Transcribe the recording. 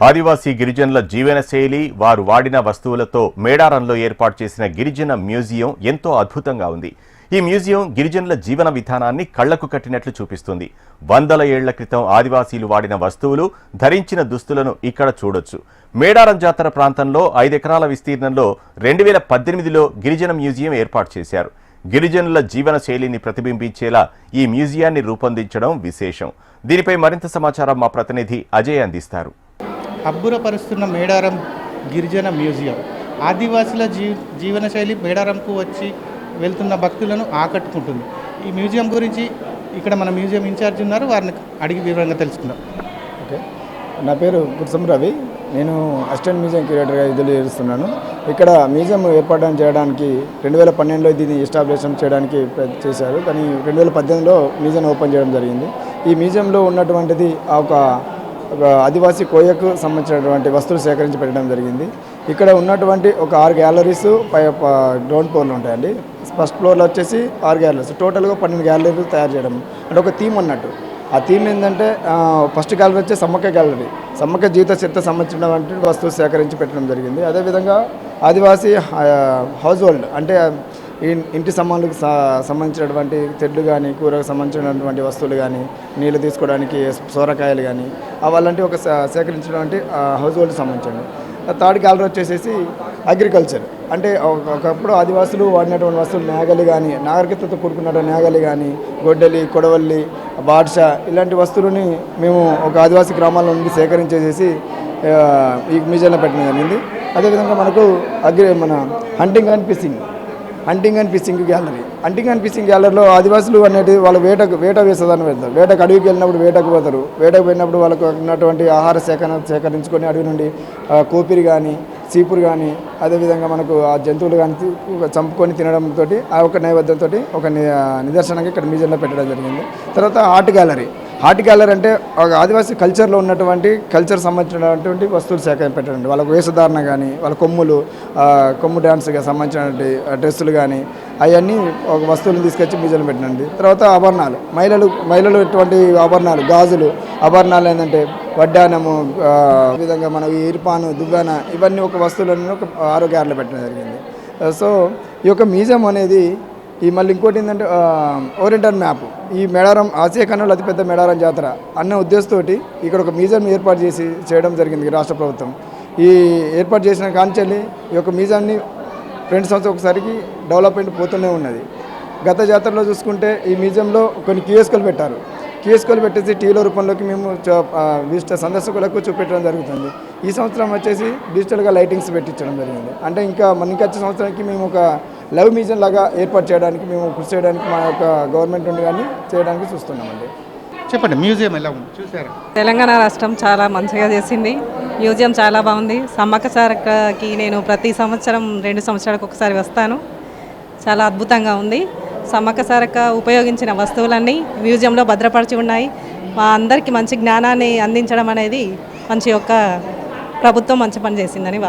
ఆదివాసీ గిరిజనుల జీవనశైలి, వారు వాడిన వస్తువులతో మేడారంలో ఏర్పాటు చేసిన గిరిజన మ్యూజియం ఎంతో అద్భుతంగా ఉంది. ఈ మ్యూజియం గిరిజనుల జీవన విధానాన్ని కళ్లకు కట్టినట్లు చూపిస్తుంది. వందల ఏళ్ల క్రితం ఆదివాసీలు వాడిన వస్తువులు, ధరించిన దుస్తులను ఇక్కడ చూడొచ్చు. మేడారం జాతర ప్రాంతంలో 5 ఎకరాల విస్తీర్ణంలో 2018లో గిరిజన మ్యూజియం ఏర్పాటు చేశారు. గిరిజనుల జీవన శైలిని ప్రతిబింబించేలా ఈ మ్యూజియాన్ని రూపొందించడం విశేషం. దీనిపై మరింత సమాచారం మా ప్రతినిధి అజయ్ అందిస్తారు. అబ్బురపరుస్తున్న మేడారం గిరిజన మ్యూజియం ఆదివాసుల జీవనశైలి మేడారంకు వచ్చి వెళ్తున్న భక్తులను ఆకట్టుకుంటుంది. ఈ మ్యూజియం గురించి ఇక్కడ మన మ్యూజియం ఇన్ఛార్జ్ ఉన్నారు, వారిని అడిగి వివరంగా తెలుసుకుందాం. ఓకే, నా పేరు గుర్సం రవి. నేను అసిస్టెంట్ మ్యూజియం క్యూరేటర్గా విధులు చేస్తున్నాను. ఇక్కడ మ్యూజియం ఏర్పాటు చేయడానికి 2012లో దీన్ని ఎస్టాబ్లిషన్ చేయడానికి చేశారు, కానీ 2018లో మ్యూజియం ఓపెన్ చేయడం జరిగింది. ఈ మ్యూజియంలో ఉన్నటువంటిది ఒక ఆదివాసీ కోయకు సంబంధించినటువంటి వస్తువులు సేకరించి పెట్టడం జరిగింది. ఇక్కడ ఉన్నటువంటి ఒక 6 గ్యాలరీస్ గ్రౌండ్ ఫ్లోర్లు ఉంటాయండి. ఫస్ట్ ఫ్లోర్లో వచ్చేసి 6 గ్యాలరీస్, టోటల్గా 12 గ్యాలరీలు తయారు చేయడం అంటే ఒక థీమ్ అన్నట్టు. ఆ థీమ్ ఏంటంటే ఫస్ట్ గ్యాలరీ వచ్చి సమ్మక్క గ్యాలరీ, సమ్మక్క జీవిత చరిత్ర సంబంధించినటువంటి వస్తువులు సేకరించి పెట్టడం జరిగింది. అదేవిధంగా ఆదివాసీ హౌస్ హోల్డ్ అంటే ఇంటి సామాన్లకు సంబంధించినటువంటి తెడ్లు కానీ, కూరకు సంబంధించినటువంటి వస్తువులు కానీ, నీళ్ళు తీసుకోవడానికి సోరకాయలు కానీ అవలాంటి ఒక సేకరించినటువంటి హౌస్ హోల్డ్కి సంబంధించింది. థర్డ్ గ్యాలరీ వచ్చేసేసి అగ్రికల్చర్ అంటే ఒకప్పుడు ఆదివాసులు వాడినటువంటి వస్తువులు నేగలి కానీ, నాగరికతతో కూడుకున్నటువంటి నేగలి కానీ, గొడ్డలి, కొడవల్లి, బాడ్షా ఇలాంటి వస్తువులని మేము ఒక ఆదివాసీ గ్రామాల నుండి సేకరించేసేసి ఈ మ్యూజియంలో పెట్టడం జరిగింది. అదేవిధంగా మనకు మన hunting and fishing gallery. Hunting and fishing గ్యాలరీలో ఆదివాసులు అనేది వాళ్ళు వేట వేసేదాన్ని వెళ్తారు. వేటకు అడవికి వెళ్ళినప్పుడు వేటకు పోతారు. వేటకు పోయినప్పుడు వాళ్ళకు ఉన్నటువంటి ఆహార సేకరించుకొని అడవి నుండి కోపిరి కానీ, చీపురు కానీ, అదేవిధంగా మనకు ఆ జంతువులు కానీ చంపుకొని తినడంతో ఆ ఒక నైవేద్యంతో ఒక నిదర్శనంగా ఇక్కడ మ్యూజియంలో పెట్టడం జరిగింది. తర్వాత ఆర్ట్ గ్యాలరీ అంటే ఒక ఆదివాసీ కల్చర్లో ఉన్నటువంటి కల్చర్ సంబంధించినటువంటి వస్తువులు సేకరణ పెట్టండి. వాళ్ళకు వేషధారణ కానీ, వాళ్ళ కొమ్ము డ్యాన్స్గా సంబంధించినటువంటి డ్రెస్సులు కానీ అవన్నీ ఒక వస్తువులను తీసుకొచ్చి మ్యూజియంలో పెట్టండి. తర్వాత ఆభరణాలు, మహిళలు ఎటువంటి ఆభరణాలు, గాజులు ఆభరణాలు ఏంటంటే వడ్డానము, విధంగా మన ఇర్పాను, దువ్వాన ఇవన్నీ ఒక వస్తువులను ఒక 6 గ్యాలరీలో పెట్టడం జరిగింది. సో ఈ యొక్క మ్యూజియం అనేది మళ్ళీ ఇంకోటి ఏంటంటే ఓరియంటల్ మ్యాప్. ఈ మేడారం ఆసియా ఖండంలో అతిపెద్ద మేడారం జాతర అన్న ఉద్దేశంతో ఇక్కడ ఒక మ్యూజియం ఏర్పాటు చేయడం జరిగింది రాష్ట్ర ప్రభుత్వం. ఈ ఏర్పాటు చేసిన కాంచెల్లి ఈ యొక్క మ్యూజియాన్ని 2 సంవత్సరాలు ఒకసారికి డెవలప్మెంట్ పోతూనే ఉన్నది. గత జాతరలో చూసుకుంటే ఈ మ్యూజియంలో కొన్ని కియోస్కులు పెట్టేసి టీవీల రూపంలోకి మేము సందర్శకులకు చూపెట్టడం జరుగుతుంది. ఈ సంవత్సరం వచ్చేసి డిజిటల్గా లైటింగ్స్ పెట్టించడం జరిగింది. అంటే ఇంకా వచ్చే సంవత్సరానికి మేము ఒక లైవ్ మ్యూజియం లాగా ఏర్పాటు చేయడానికి మేము కృషి చేయడానికి మా యొక్క గవర్నమెంట్ నుండి కానీ చేయడానికి చూస్తున్నామండి. చెప్పండి, మ్యూజియం ఎలా ఉంది చూసారా? తెలంగాణ రాష్ట్రం చాలా మంచిగా చేసింది. మ్యూజియం చాలా బాగుంది. సమ్మక్క సారక్కకి నేను ప్రతి సంవత్సరం 2 సంవత్సరాలకు ఒకసారి వస్తాను. చాలా అద్భుతంగా ఉంది. సమ్మక్క సారక్క ఉపయోగించిన వస్తువులన్నీ మ్యూజియంలో భద్రపరిచి ఉన్నాయి. మా అందరికీ మంచి జ్ఞానాన్ని అందించడం అనేది మంచి ప్రభుత్వం మంచి పని చేసిందని